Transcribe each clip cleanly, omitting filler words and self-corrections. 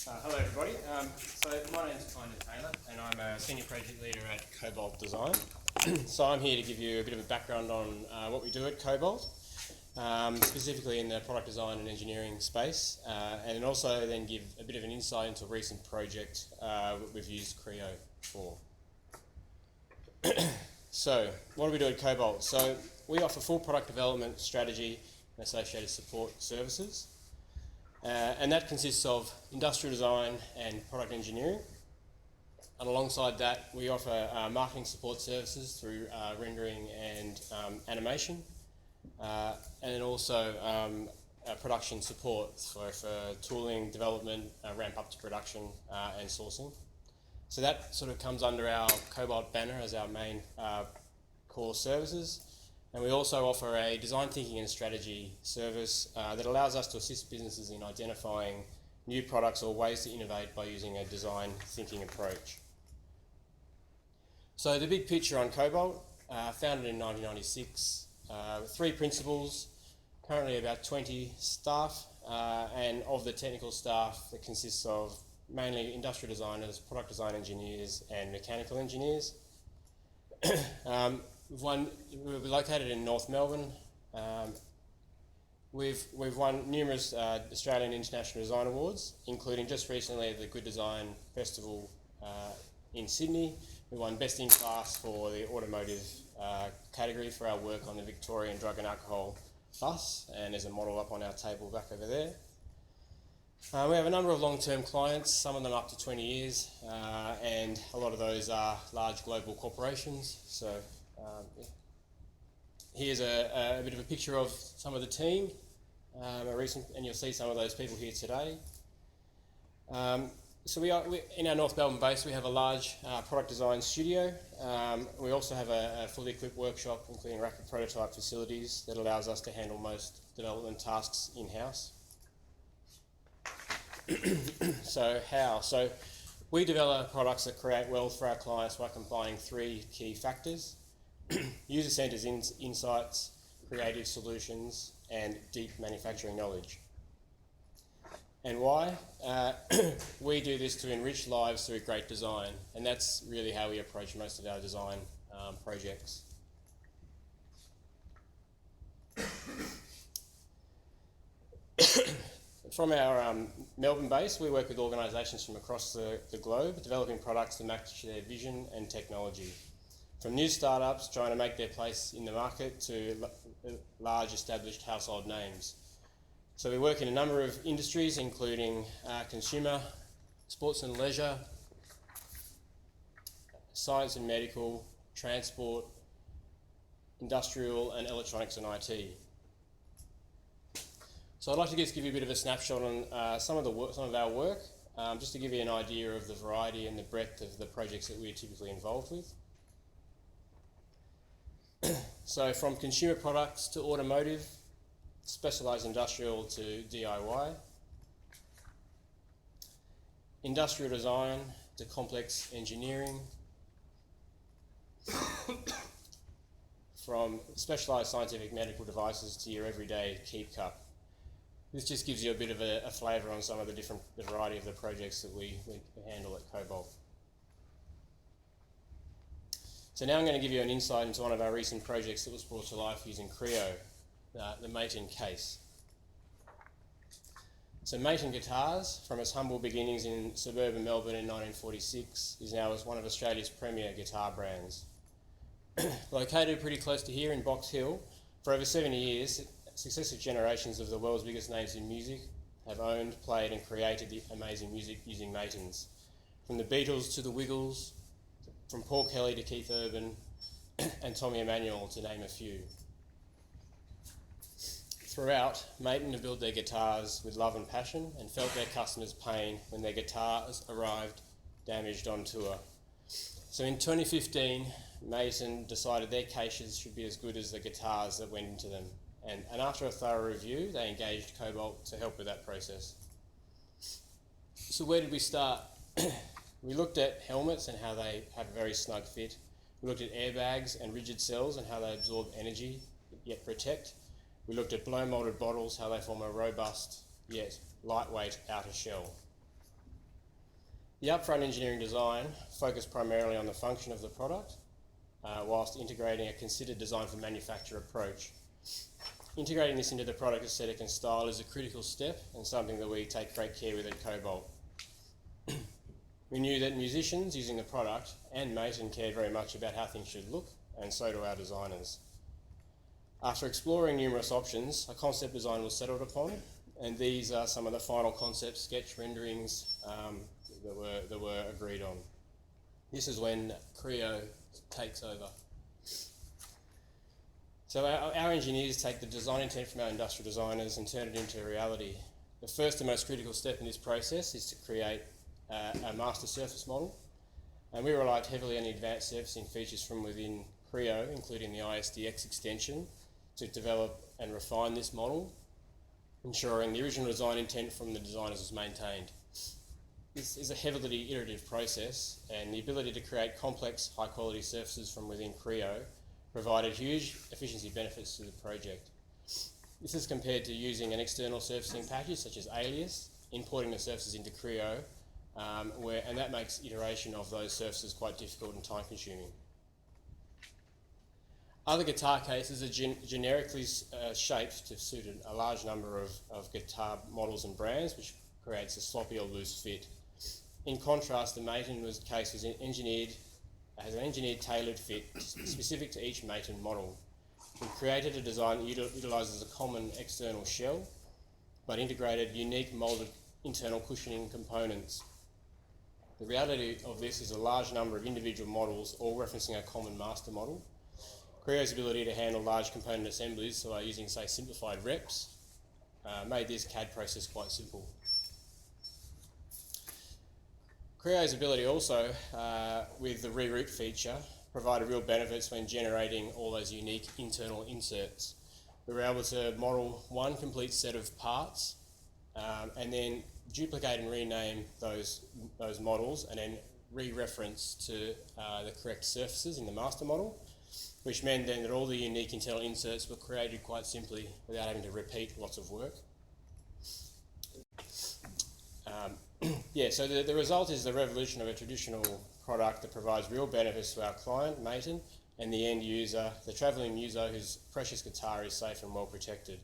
Hello everybody. So my name's Tyner Taylor and I'm a Senior Project Leader at Cobalt Design. So I'm here to give you a bit of a background on what we do at Cobalt, specifically in the product design and engineering space, and also then give a bit of an insight into a recent project we've used Creo for. So what do we do at Cobalt? So we offer full product development, strategy and associated support services. And that consists of industrial design and product engineering. And alongside that, we offer marketing support services through rendering and animation, and then also production support for tooling, development, ramp up to production and sourcing. So that sort of comes under our Cobalt banner as our main core services. And we also offer a design thinking and strategy service that allows us to assist businesses in identifying new products or ways to innovate by using a design thinking approach. So the big picture on Cobalt, founded in 1996, 3 principals, currently about 20 staff, and of the technical staff that consists of mainly industrial designers, product design engineers and mechanical engineers. We're located in North Melbourne. We've won numerous Australian International Design Awards, including just recently the Good Design Festival in Sydney. We won Best in Class for the automotive category for our work on the Victorian Drug and Alcohol bus, and there's a model up on our table back over there. We have a number of long-term clients, some of them up to 20 years, and a lot of those are large global corporations. So here's a bit of a picture of some of the team, and you'll see some of those people here today. So in our North Melbourne base, we have a large product design studio. We also have a fully equipped workshop, including rapid prototype facilities, that allows us to handle most development tasks in-house. So how? So we develop products that create wealth for our clients by combining 3 key factors: user-centered insights, creative solutions, and deep manufacturing knowledge. And why? We do this to enrich lives through great design, and that's really how we approach most of our design projects. From our Melbourne base, we work with organisations from across the globe, developing products to match their vision and technology. From new startups trying to make their place in the market to large established household names. So we work in a number of industries, including consumer, sports and leisure, science and medical, transport, industrial and electronics and IT. So I'd like to just give you a bit of a snapshot on some of our work, just to give you an idea of the variety and the breadth of the projects that we're typically involved with. So from consumer products to automotive, specialised industrial to DIY, industrial design to complex engineering, from specialised scientific medical devices to your everyday keep cup. This just gives you a bit of a flavour on some of the variety of the projects that we handle at Cobalt. So now I'm going to give you an insight into one of our recent projects that was brought to life using Creo, the Maton case. So Maton Guitars, from its humble beginnings in suburban Melbourne in 1946, is now one of Australia's premier guitar brands. Located pretty close to here in Box Hill, for over 70 years, successive generations of the world's biggest names in music have owned, played and created the amazing music using Matons. From the Beatles to the Wiggles, from Paul Kelly to Keith Urban and Tommy Emmanuel, to name a few. Throughout, Maton have built their guitars with love and passion and felt their customers' pain when their guitars arrived damaged on tour. So in 2015, Maton decided their cases should be as good as the guitars that went into them. And after a thorough review, they engaged Cobalt to help with that process. So where did we start? We looked at helmets and how they have a very snug fit. We looked at airbags and rigid cells and how they absorb energy yet protect. We looked at blow molded bottles, how they form a robust yet lightweight outer shell. The upfront engineering design focused primarily on the function of the product, whilst integrating a considered design for manufacture approach. Integrating this into the product aesthetic and style is a critical step and something that we take great care with at Cobalt. We knew that musicians using the product and Maton cared very much about how things should look, and so do our designers. After exploring numerous options, a concept design was settled upon, and these are some of the final concept sketch renderings that were agreed on. This is when Creo takes over. So our engineers take the design intent from our industrial designers and turn it into reality. The first and most critical step in this process is to create a master surface model, and we relied heavily on the advanced surfacing features from within Creo, including the ISDX extension, to develop and refine this model, ensuring the original design intent from the designers was maintained. This is a heavily iterative process, and the ability to create complex, high-quality surfaces from within Creo provided huge efficiency benefits to the project. This is compared to using an external surfacing package such as Alias, importing the surfaces into Creo, and that makes iteration of those surfaces quite difficult and time-consuming. Other guitar cases are generically shaped to suit a large number of guitar models and brands, which creates a sloppy or loose fit. In contrast, the Maton case was has an engineered tailored fit specific to each Maton model. We created a design that utilises a common external shell, but integrated unique moulded internal cushioning components. The reality of this is a large number of individual models, all referencing a common master model. Creo's ability to handle large component assemblies, so using, say, simplified reps, made this CAD process quite simple. Creo's ability also, with the reroute feature, provided real benefits when generating all those unique internal inserts. We were able to model one complete set of parts and then duplicate and rename those models and then re-reference to the correct surfaces in the master model, which meant then that all the unique internal inserts were created quite simply without having to repeat lots of work. So the result is the revolution of a traditional product that provides real benefits to our client, Maton, and the end user, the travelling muso whose precious guitar is safe and well protected.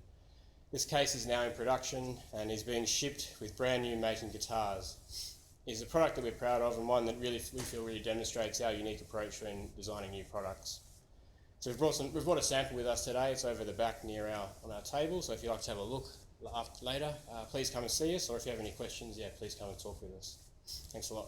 This case is now in production and is being shipped with brand new Maton guitars. It's a product that we're proud of and one that we feel really demonstrates our unique approach when designing new products. So we've brought a sample with us today. It's over the back on our table, so if you'd like to have a look later, please come and see us, or if you have any questions, please come and talk with us. Thanks a lot.